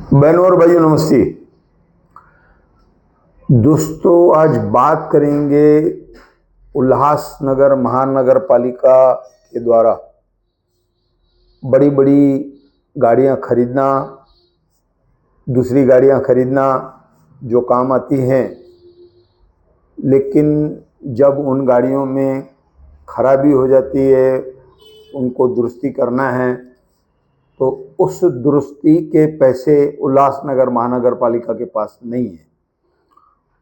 बहनों और भाइयों नमस्ते। दोस्तों आज बात करेंगे उल्लासनगर महानगर पालिका के द्वारा बड़ी बड़ी गाड़ियां खरीदना, दूसरी गाड़ियां खरीदना जो काम आती हैं, लेकिन जब उन गाड़ियों में खराबी हो जाती है, उनको दुरुस्ती करना है तो उस दुरुस्ती के पैसे उल्लासनगर महानगर पालिका के पास नहीं है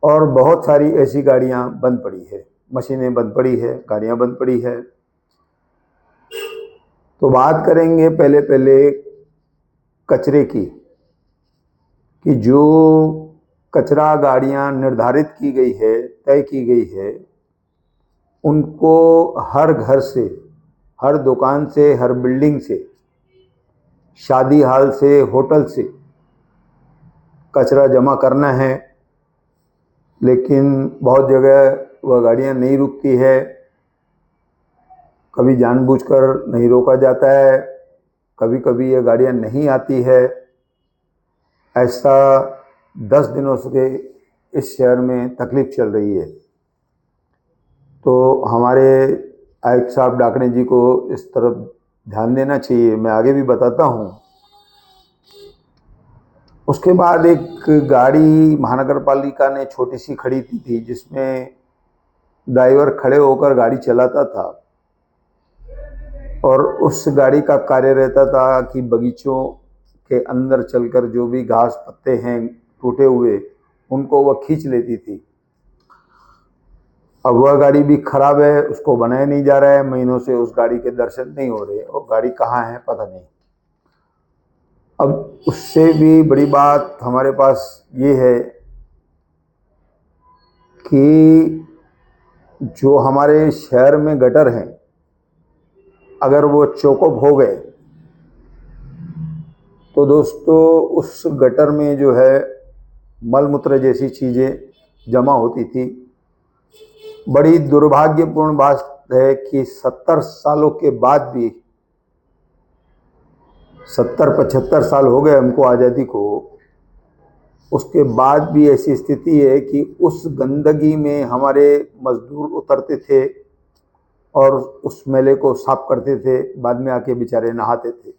और बहुत सारी ऐसी गाड़ियां बंद पड़ी है, मशीनें बंद पड़ी है, गाड़ियां बंद पड़ी है। तो बात करेंगे पहले कचरे की कि जो कचरा गाड़ियां निर्धारित की गई है, तय की गई है, उनको हर घर से, हर दुकान से, हर बिल्डिंग से, शादी हाल से, होटल से कचरा जमा करना है। लेकिन बहुत जगह वह गाड़ियां नहीं रुकती है, कभी जानबूझकर नहीं रोका जाता है, कभी कभी ये गाड़ियां नहीं आती है। ऐसा 10 दिनों से इस शहर में तकलीफ चल रही है। तो हमारे आयुक्त साहब डाकणे जी को इस तरफ ध्यान देना चाहिए, मैं आगे भी बताता हूँ। उसके बाद एक गाड़ी महानगर पालिका ने छोटी सी खरीदी थी जिसमें ड्राइवर खड़े होकर गाड़ी चलाता था और उस गाड़ी का कार्य रहता था कि बगीचों के अंदर चलकर जो भी घास पत्ते हैं टूटे हुए, उनको वह खींच लेती थी। अब वह गाड़ी भी खराब है, उसको बनाया नहीं जा रहा है, महीनों से उस गाड़ी के दर्शन नहीं हो रहे और गाड़ी कहाँ है पता नहीं। अब उससे भी बड़ी बात हमारे पास ये है कि जो हमारे शहर में गटर हैं, अगर वो चौकअप हो गए तो दोस्तों उस गटर में जो है मलमूत्र जैसी चीज़ें जमा होती थी। बड़ी दुर्भाग्यपूर्ण बात है कि 70 सालों के बाद भी, 70-75 साल हो गए हमको आज़ादी को, उसके बाद भी ऐसी स्थिति है कि उस गंदगी में हमारे मजदूर उतरते थे और उस मैले को साफ करते थे, बाद में आके बेचारे नहाते थे।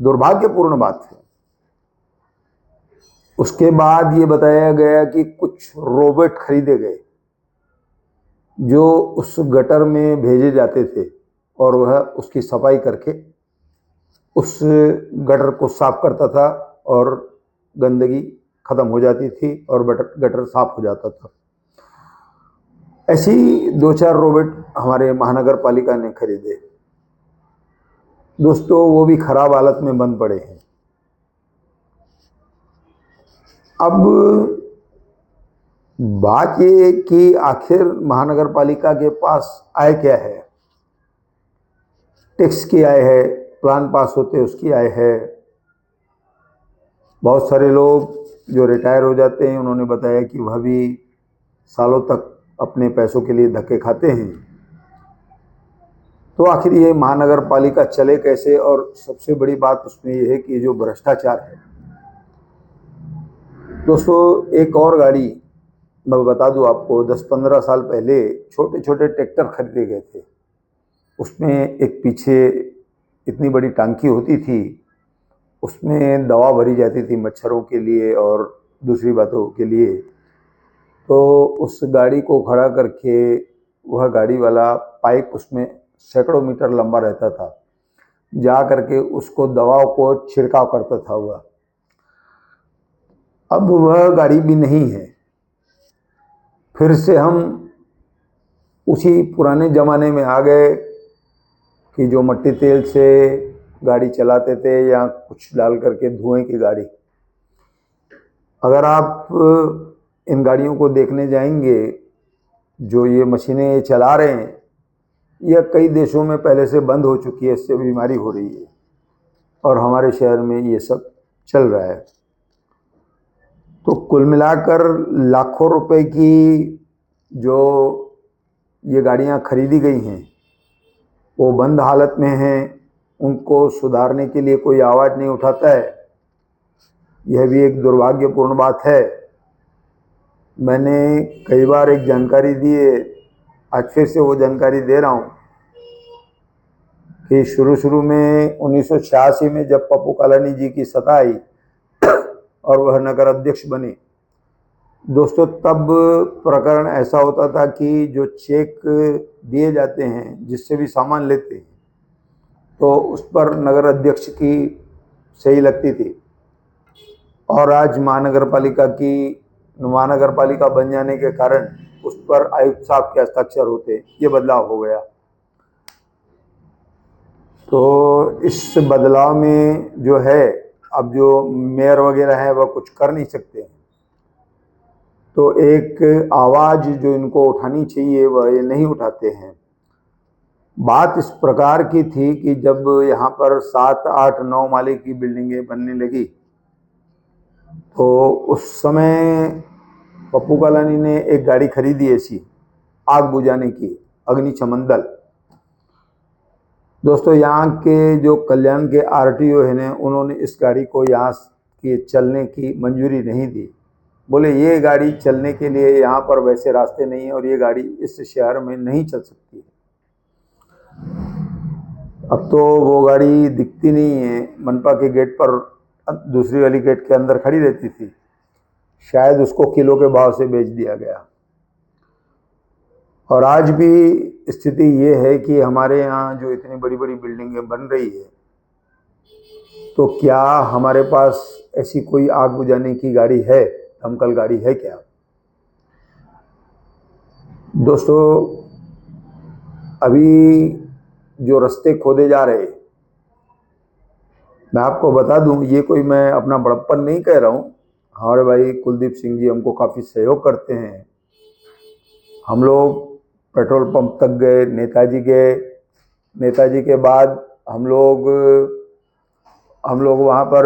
दुर्भाग्यपूर्ण बात है। उसके बाद ये बताया गया कि कुछ रोबोट खरीदे गए जो उस गटर में भेजे जाते थे और वह उसकी सफाई करके उस गटर को साफ करता था और गंदगी खत्म हो जाती थी और गटर साफ हो जाता था। ऐसी 2-4 रोबोट हमारे महानगर पालिका ने खरीदे। दोस्तों वो भी खराब हालत में बंद पड़े हैं। अब बात ये कि आखिर महानगर पालिका के पास आय क्या है? टैक्स की आय है, प्लान पास होते उसकी आय है। बहुत सारे लोग जो रिटायर हो जाते हैं, उन्होंने बताया कि वह भी सालों तक अपने पैसों के लिए धक्के खाते हैं। तो आखिर ये महानगर पालिका चले कैसे? और सबसे बड़ी बात उसमें ये है कि जो भ्रष्टाचार है। दोस्तों एक और गाड़ी मैं बता दूं आपको, 10-15 साल पहले छोटे छोटे ट्रैक्टर खरीदे गए थे। उसमें एक पीछे इतनी बड़ी टांकी होती थी, उसमें दवा भरी जाती थी मच्छरों के लिए और दूसरी बातों के लिए। तो उस गाड़ी को खड़ा करके वह गाड़ी वाला पाइप उसमें सैकड़ों मीटर लंबा रहता था, जा करके उसको दवाओं को छिड़काव करता था वह। अब वह गाड़ी भी नहीं है। फिर से हम उसी पुराने ज़माने में आ गए कि जो मट्टी तेल से गाड़ी चलाते थे या कुछ डाल करके धुएं की गाड़ी। अगर आप इन गाड़ियों को देखने जाएंगे, जो ये मशीनें चला रहे हैं, यह कई देशों में पहले से बंद हो चुकी है, इससे बीमारी हो रही है और हमारे शहर में ये सब चल रहा है। तो कुल मिलाकर लाखों रुपए की जो ये गाड़ियां खरीदी गई हैं वो बंद हालत में हैं। उनको सुधारने के लिए कोई आवाज़ नहीं उठाता है। यह भी एक दुर्भाग्यपूर्ण बात है। मैंने कई बार एक जानकारी दी है, आज फिर से वो जानकारी दे रहा हूँ कि शुरू में 1986 में जब पप्पू कालानी जी की सत्ता आई और वह नगर अध्यक्ष बने, दोस्तों तब प्रकरण ऐसा होता था कि जो चेक दिए जाते हैं, जिससे भी सामान लेते हैं, तो उस पर नगर अध्यक्ष की सही लगती थी। और आज महानगर पालिका बन जाने के कारण उस पर आयुक्त साहब के हस्ताक्षर होते, ये बदलाव हो गया। तो इस बदलाव में जो है, अब जो मेयर वगैरह है वह कुछ कर नहीं सकते, तो एक आवाज़ जो इनको उठानी चाहिए वह ये नहीं उठाते हैं। बात इस प्रकार की थी कि जब यहाँ पर 7, 8, 9 माले की बिल्डिंगें बनने लगी, तो उस समय पप्पू कालानी ने एक गाड़ी खरीदी ऐसी आग बुझाने की, अग्निशमन दल। दोस्तों यहाँ के जो कल्याण के आरटीओ है ना, उन्होंने इस गाड़ी को यहाँ के चलने की मंजूरी नहीं दी। बोले ये गाड़ी चलने के लिए यहाँ पर वैसे रास्ते नहीं है और ये गाड़ी इस शहर में नहीं चल सकती है। अब तो वो गाड़ी दिखती नहीं है, मनपा के गेट पर दूसरी वाली गेट के अंदर खड़ी रहती थी, शायद उसको किलो के भाव से बेच दिया गया। और आज भी स्थिति ये है कि हमारे यहाँ जो इतनी बड़ी बड़ी बिल्डिंगें बन रही है, तो क्या हमारे पास ऐसी कोई आग बुझाने की गाड़ी है, दमकल गाड़ी है क्या? दोस्तों अभी जो रास्ते खोदे जा रहे, मैं आपको बता दूं, ये कोई मैं अपना बड़प्पन नहीं कह रहा हूँ, हमारे भाई कुलदीप सिंह जी हमको काफ़ी सहयोग करते हैं। हम लोग पेट्रोल पंप तक गए, नेताजी के बाद हम लोग वहाँ पर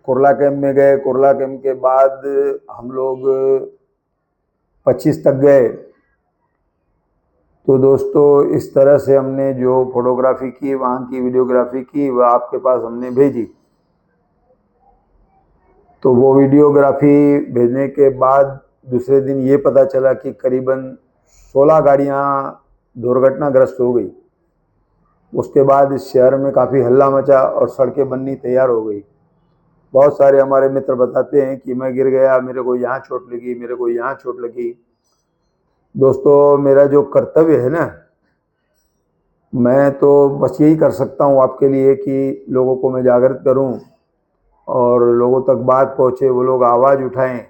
कुर्ला कैंप में गए, कुर्ला कैंप के बाद हम लोग 25 तक गए। तो दोस्तों इस तरह से हमने जो फोटोग्राफी की, वहाँ की वीडियोग्राफी की, वह आपके पास हमने भेजी। तो वो वीडियोग्राफी भेजने के बाद दूसरे दिन ये पता चला कि करीबन 16 गाड़ियाँ दुर्घटनाग्रस्त हो गई। उसके बाद इस शहर में काफ़ी हल्ला मचा और सड़कें बननी तैयार हो गई। बहुत सारे हमारे मित्र बताते हैं कि मैं गिर गया, मेरे को यहाँ चोट लगी, मेरे को यहाँ चोट लगी। दोस्तों मेरा जो कर्तव्य है ना, मैं तो बस यही कर सकता हूँ आपके लिए कि लोगों को मैं जागृत करूँ और लोगों तक बात पहुँचे, वो लोग आवाज़ उठाएं।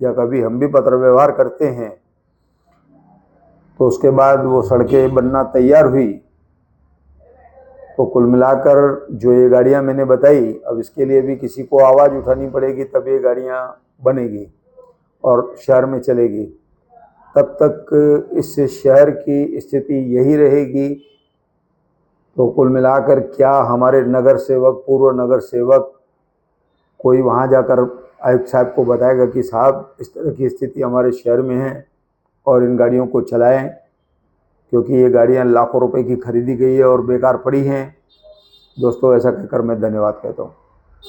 या कभी हम भी पत्र व्यवहार करते हैं, तो उसके बाद वो सड़कें बनना तैयार हुई। तो कुल मिलाकर जो ये गाड़ियाँ मैंने बताई, अब इसके लिए भी किसी को आवाज़ उठानी पड़ेगी, तब ये गाड़ियाँ बनेगी और शहर में चलेगी। तब तक इस शहर की स्थिति यही रहेगी। तो कुल मिलाकर क्या हमारे नगर सेवक, पूर्व नगर सेवक, कोई वहाँ जाकर आयुक्त साहब को बताएगा कि साहब इस तरह की स्थिति हमारे शहर में है और इन गाड़ियों को चलाएं, क्योंकि ये गाड़ियाँ लाखों रुपए की खरीदी गई है और बेकार पड़ी हैं। दोस्तों ऐसा कहकर मैं धन्यवाद कहता हूँ।